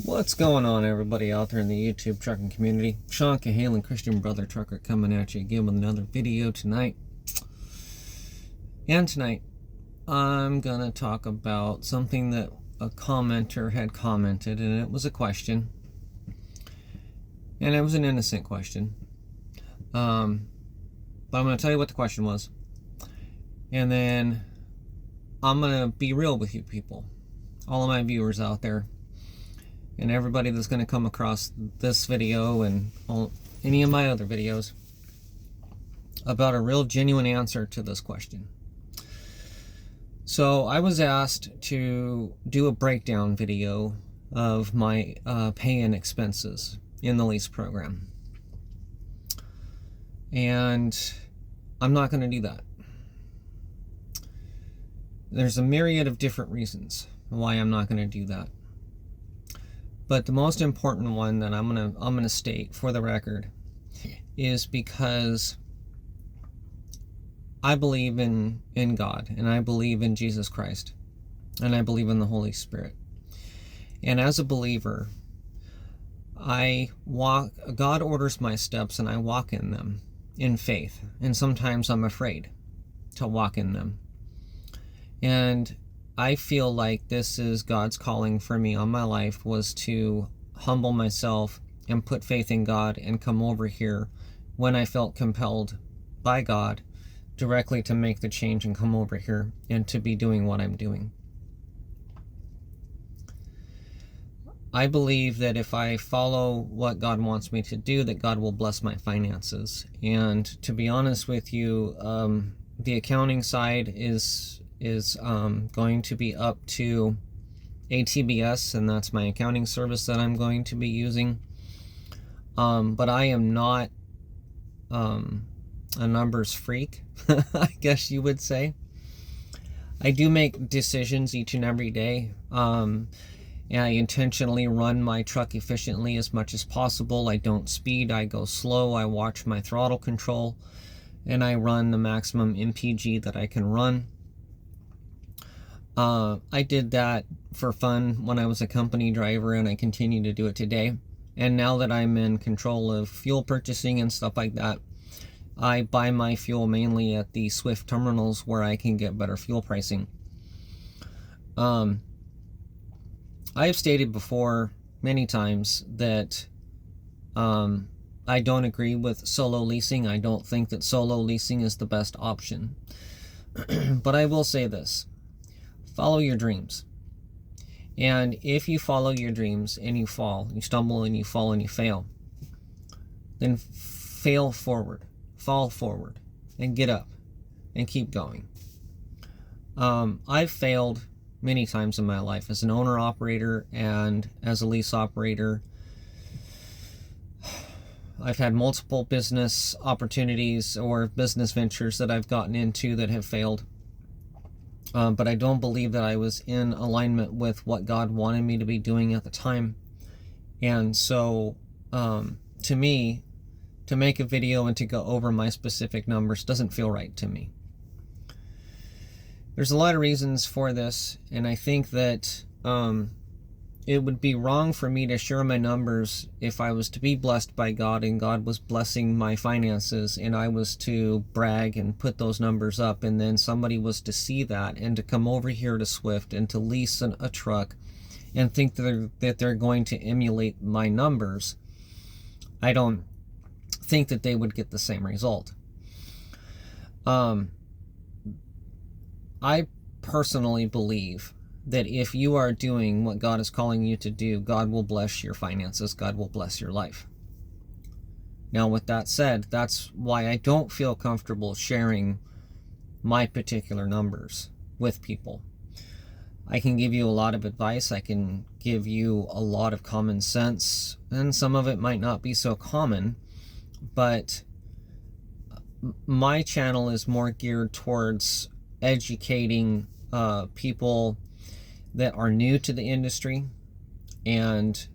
What's going on, everybody out there in the YouTube trucking community? Sean Cahalan, Christian Brother Trucker, coming at you again with another video tonight. And tonight, I'm going to talk about something that a commenter had commented, and it was a question. And it was an innocent question. But I'm going to tell you what the question was. And then I'm going to be real with you people, all of my viewers out there, and everybody that's going to come across this video and any of my other videos, about a real genuine answer to this question. So I was asked to do a breakdown video of my pay-in expenses in the lease program. And I'm not going to do that. There's a myriad of different reasons why I'm not going to do that. But the most important one that I'm gonna state for the record is because I believe in God, and I believe in Jesus Christ, and I believe in the Holy Spirit. And as a believer, God orders my steps, and I walk in them in faith. And sometimes I'm afraid to walk in them. And I feel like this is God's calling for me on my life, was to humble myself and put faith in God and come over here when I felt compelled by God directly to make the change and come over here and to be doing what I'm doing. I believe that if I follow what God wants me to do, that God will bless my finances. And to be honest with you, the accounting side is going to be up to ATBS, and that's my accounting service that I'm going to be using. But I am not a numbers freak, I guess you would say. I do make decisions each and every day. And I intentionally run my truck efficiently as much as possible. I don't speed, I go slow, I watch my throttle control, and I run the maximum MPG that I can run. I did that for fun when I was a company driver, and I continue to do it today. And now that I'm in control of fuel purchasing and stuff like that, I buy my fuel mainly at the Swift terminals where I can get better fuel pricing. I have stated before many times that I don't agree with solo leasing. I don't think that solo leasing is the best option. But I will say this. Follow your dreams. And if you follow your dreams and you fall, you stumble and you fall and you fail, then fall forward, and get up and keep going. I've failed many times in my life as an owner-operator and as a lease operator. I've had multiple business opportunities or business ventures that I've gotten into that have failed. But I don't believe that I was in alignment with what God wanted me to be doing at the time. And so, to me, to make a video and to go over my specific numbers doesn't feel right to me. There's a lot of reasons for this, and I think that it would be wrong for me to share my numbers if I was to be blessed by God and God was blessing my finances and I was to brag and put those numbers up, and then somebody was to see that and to come over here to Swift and to lease a truck and think that they're going to emulate my numbers. I don't think that they would get the same result. I personally believe that if you are doing what God is calling you to do, God will bless your finances, God will bless your life. Now, with that said, that's why I don't feel comfortable sharing my particular numbers with people. I can give you a lot of advice, I can give you a lot of common sense, and some of it might not be so common, but my channel is more geared towards educating people that are new to the industry, and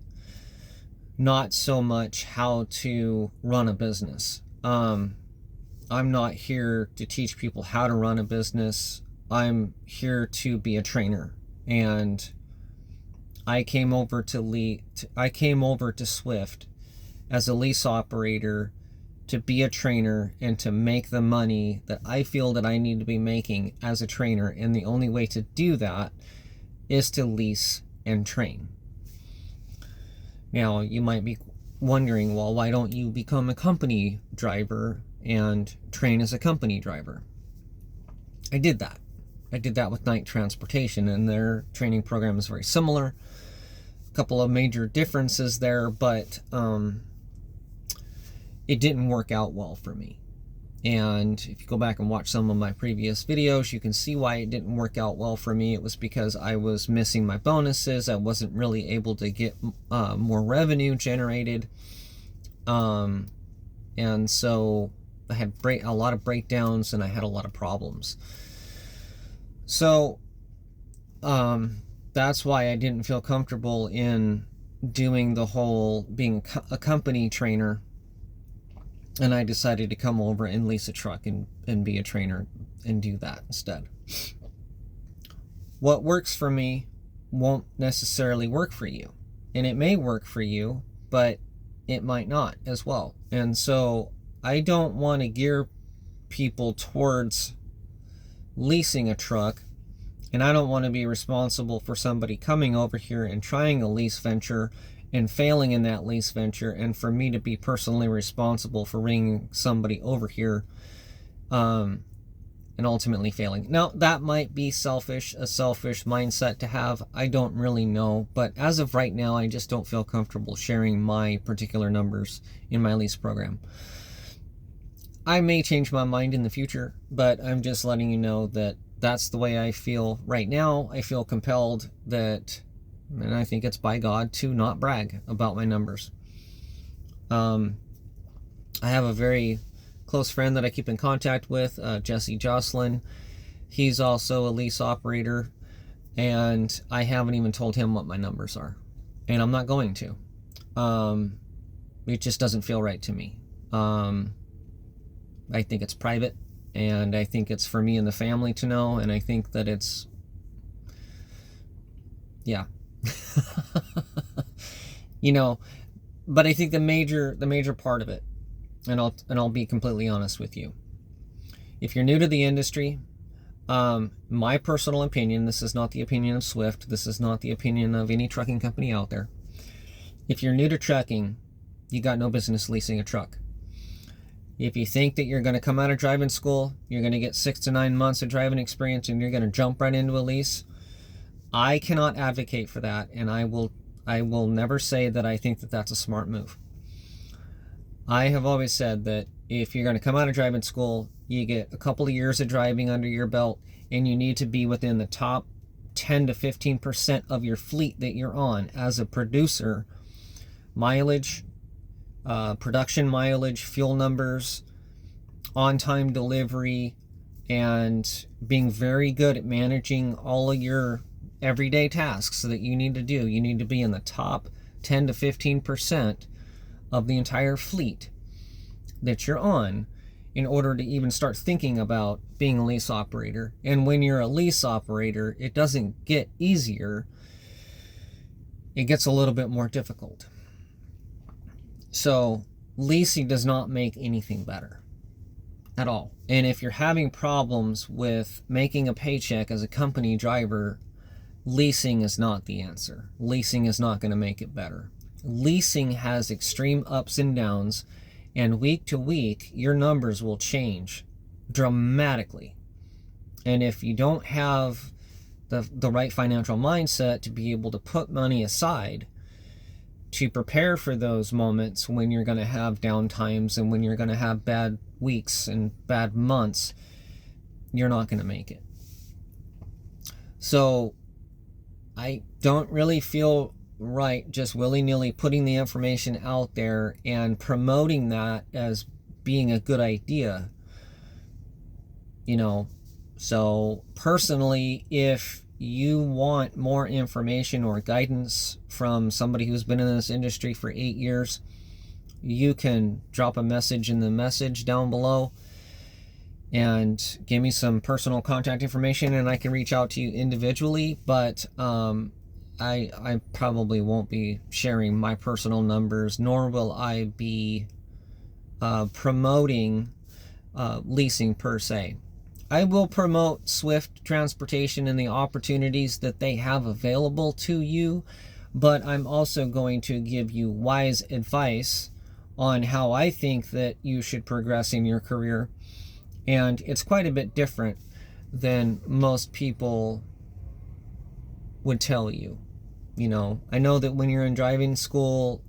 not so much how to run a business. I'm not here to teach people how to run a business. I'm here to be a trainer, and I came over to Swift as a lease operator to be a trainer and to make the money that I feel that I need to be making as a trainer. And the only way to do that is to lease and train. Now, you might be wondering, well, why don't you become a company driver and train as a company driver? I did that. I did that with Night Transportation, and their training program is very similar. A couple of major differences there, but it didn't work out well for me. And if you go back and watch some of my previous videos, you can see why it didn't work out well for me. It was because I was missing my bonuses. I wasn't really able to get more revenue generated. And so I had a lot of breakdowns, and I had a lot of problems. So that's why I didn't feel comfortable in doing the whole being a company trainer. And I decided to come over and lease a truck and be a trainer and do that instead. What works for me won't necessarily work for you. And it may work for you, but it might not as well. And so I don't want to gear people towards leasing a truck. And I don't want to be responsible for somebody coming over here and trying a lease venture and failing in that lease venture, and for me to be personally responsible for bringing somebody over here and ultimately failing. Now, that might be a selfish mindset to have. I don't really know, but as of right now, I just don't feel comfortable sharing my particular numbers in my lease program. I may change my mind in the future, but I'm just letting you know that that's the way I feel right now. I feel compelled that, and I think it's by God, to not brag about my numbers. I have a very close friend that I keep in contact with, Jesse Jocelyn. He's also a lease operator, and I haven't even told him what my numbers are, and I'm not going to. It just doesn't feel right to me. I think it's private, and I think it's for me and the family to know, and I think that it's, yeah. But I think the major part of it, and I'll be completely honest with you. If you're new to the industry, my personal opinion, this is not the opinion of Swift, this is not the opinion of any trucking company out there. If you're new to trucking, you got no business leasing a truck. If you think that you're going to come out of driving school, you're going to get 6 to 9 months of driving experience, and you're going to jump right into a lease, I cannot advocate for that, and I will never say that I think that that's a smart move. I have always said that if you're going to come out of driving school, you get a couple of years of driving under your belt, and you need to be within the top 10 to 15% of your fleet that you're on as a producer. Mileage, production mileage, fuel numbers, on-time delivery, and being very good at managing all of your everyday tasks that you need to do. You need to be in the top 10 to 15% of the entire fleet that you're on in order to even start thinking about being a lease operator. And when you're a lease operator, it doesn't get easier. It gets a little bit more difficult. So leasing does not make anything better at all. And if you're having problems with making a paycheck as a company driver, leasing is not the answer. Leasing is not going to make it better. Leasing has extreme ups and downs, and week to week, your numbers will change dramatically. And if you don't have the right financial mindset to be able to put money aside to prepare for those moments when you're going to have down times and when you're going to have bad weeks and bad months, you're not going to make it. So I don't really feel right just willy-nilly putting the information out there and promoting that as being a good idea. So personally, if you want more information or guidance from somebody who's been in this industry for 8 years, you can drop a message in the message down below and give me some personal contact information, and I can reach out to you individually. But I probably won't be sharing my personal numbers, nor will I be promoting leasing per se. I will promote Swift Transportation and the opportunities that they have available to you, but I'm also going to give you wise advice on how I think that you should progress in your career. And it's quite a bit different than most people would tell you. You know, I know that when you're in driving school,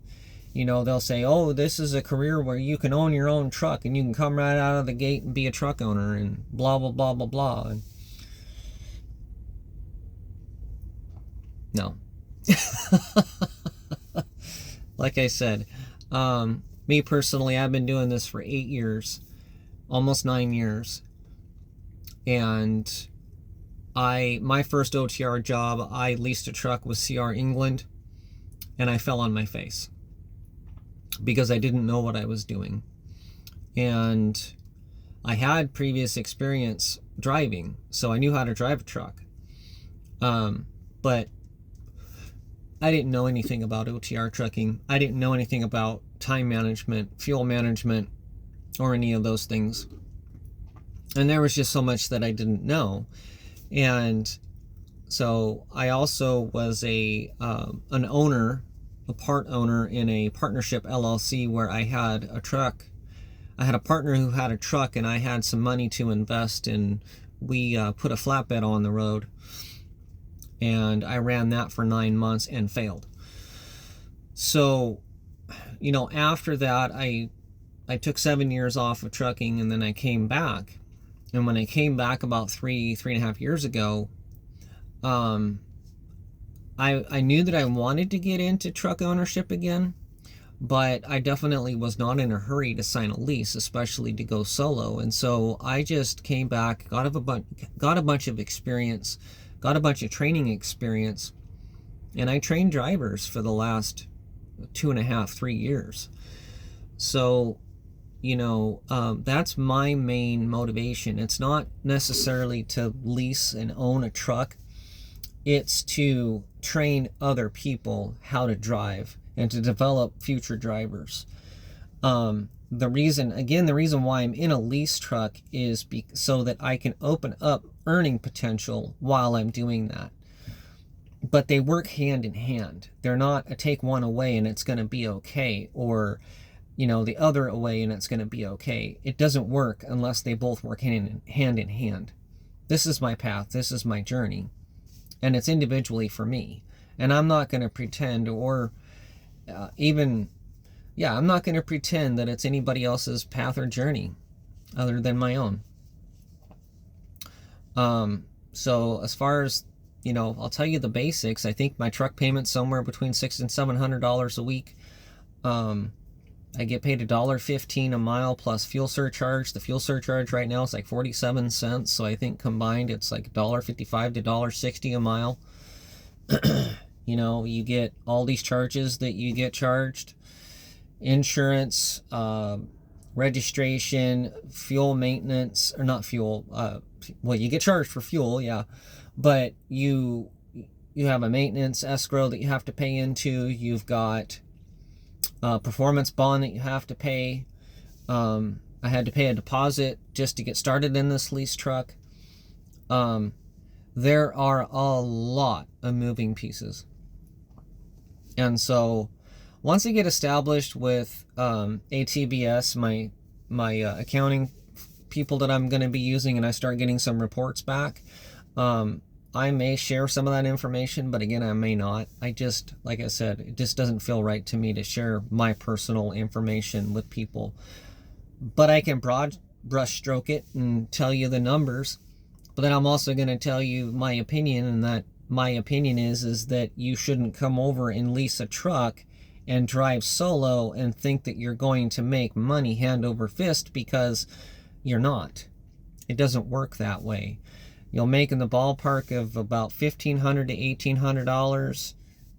you know, they'll say, oh, this is a career where you can own your own truck and you can come right out of the gate and be a truck owner and blah, blah, blah, blah, blah. And no. Like I said, me personally, I've been doing this for 8 years, almost 9 years. And my first OTR job, I leased a truck with CR England, and I fell on my face because I didn't know what I was doing. And I had previous experience driving, so I knew how to drive a truck. But I didn't know anything about OTR trucking. I didn't know anything about time management, fuel management, or any of those things. And there was just so much that I didn't know. And so I also was an owner, a part owner in a partnership LLC where I had a truck. I had a partner who had a truck, and I had some money to invest, and we put a flatbed on the road. And I ran that for 9 months and failed. So, you know, after that, I took 7 years off of trucking, and then I came back. And when I came back about three and a half years ago, I knew that I wanted to get into truck ownership again, but I definitely was not in a hurry to sign a lease, especially to go solo. And so I just came back, got a bunch of experience, got a bunch of training experience, and I trained drivers for the last 2.5, 3 years. So, you know, that's my main motivation. It's not necessarily to lease and own a truck. It's to train other people how to drive and to develop future drivers. The reason why I'm in a lease truck is so that I can open up earning potential while I'm doing that. But they work hand in hand. They're not a take one away and it's going to be okay, or, you know, the other away and it's going to be okay. It doesn't work unless they both work hand in hand. This is my path. This is my journey. And it's individually for me. And I'm not going to pretend I'm not going to pretend that it's anybody else's path or journey other than my own. So as far as, you know, I'll tell you the basics. I think my truck payment's somewhere between $600 and $700 a week. I get paid $1.15 a mile plus fuel surcharge. The fuel surcharge right now is like 47 cents. So I think combined it's like $1.55 to $1.60 a mile. You know, you get all these charges that you get charged. Insurance, registration, fuel maintenance, or not fuel. Well, you get charged for fuel, yeah. But you have a maintenance escrow that you have to pay into. You've got performance bond that you have to pay. I had to pay a deposit just to get started in this lease truck. There are a lot of moving pieces. And so once I get established with ATBS, my accounting people that I'm going to be using, and I start getting some reports back, I may share some of that information, but again, I may not. Like I said, it just doesn't feel right to me to share my personal information with people. But I can broad brush stroke it and tell you the numbers. But then I'm also going to tell you my opinion, and that my opinion is that you shouldn't come over and lease a truck and drive solo and think that you're going to make money hand over fist, because you're not. It doesn't work that way. You'll make in the ballpark of about $1,500 to $1,800,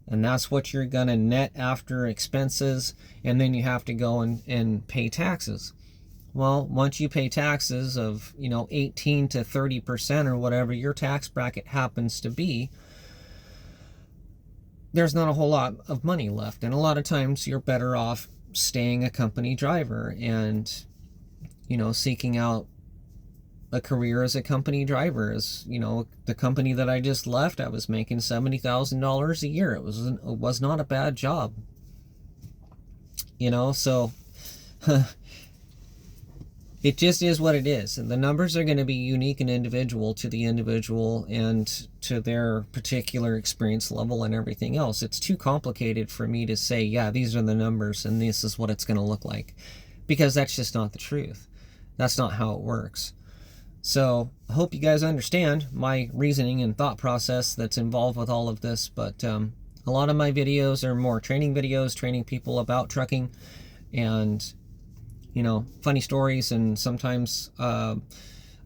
and that's what you're going to net after expenses, and then you have to go and pay taxes. Well, once you pay taxes of, 18 to 30% or whatever your tax bracket happens to be, there's not a whole lot of money left. And a lot of times you're better off staying a company driver and, you know, seeking out a career as a company driver. As you know, the company that I just left, I was making $70,000 a year. It was not a bad job, you know. So it just is what it is, and the numbers are going to be unique and individual to the individual and to their particular experience level and everything else. It's too complicated for me to say, yeah, these are the numbers and this is what it's going to look like, because that's just not the truth. That's not how it works. So I hope you guys understand my reasoning and thought process that's involved with all of this. But a lot of my videos are more training videos, training people about trucking and, you know, funny stories. And sometimes I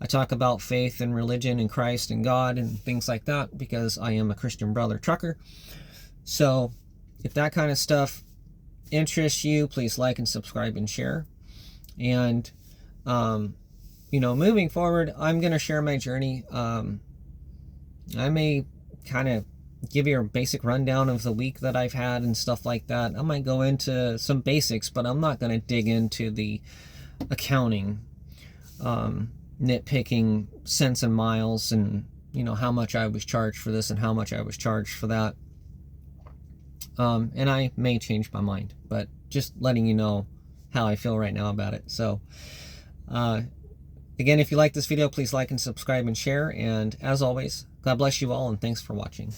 talk about faith and religion and Christ and God and things like that, because I am a Christian brother trucker. So if that kind of stuff interests you, please like and subscribe and share. And you know, moving forward, I'm going to share my journey. I may kind of give you a basic rundown of the week that I've had and stuff like that. I might go into some basics, but I'm not going to dig into the accounting, nitpicking cents and miles and, you know, how much I was charged for this and how much I was charged for that. And I may change my mind, but just letting you know how I feel right now about it. So, again, if you like this video, please like and subscribe and share. And as always, God bless you all, and thanks for watching.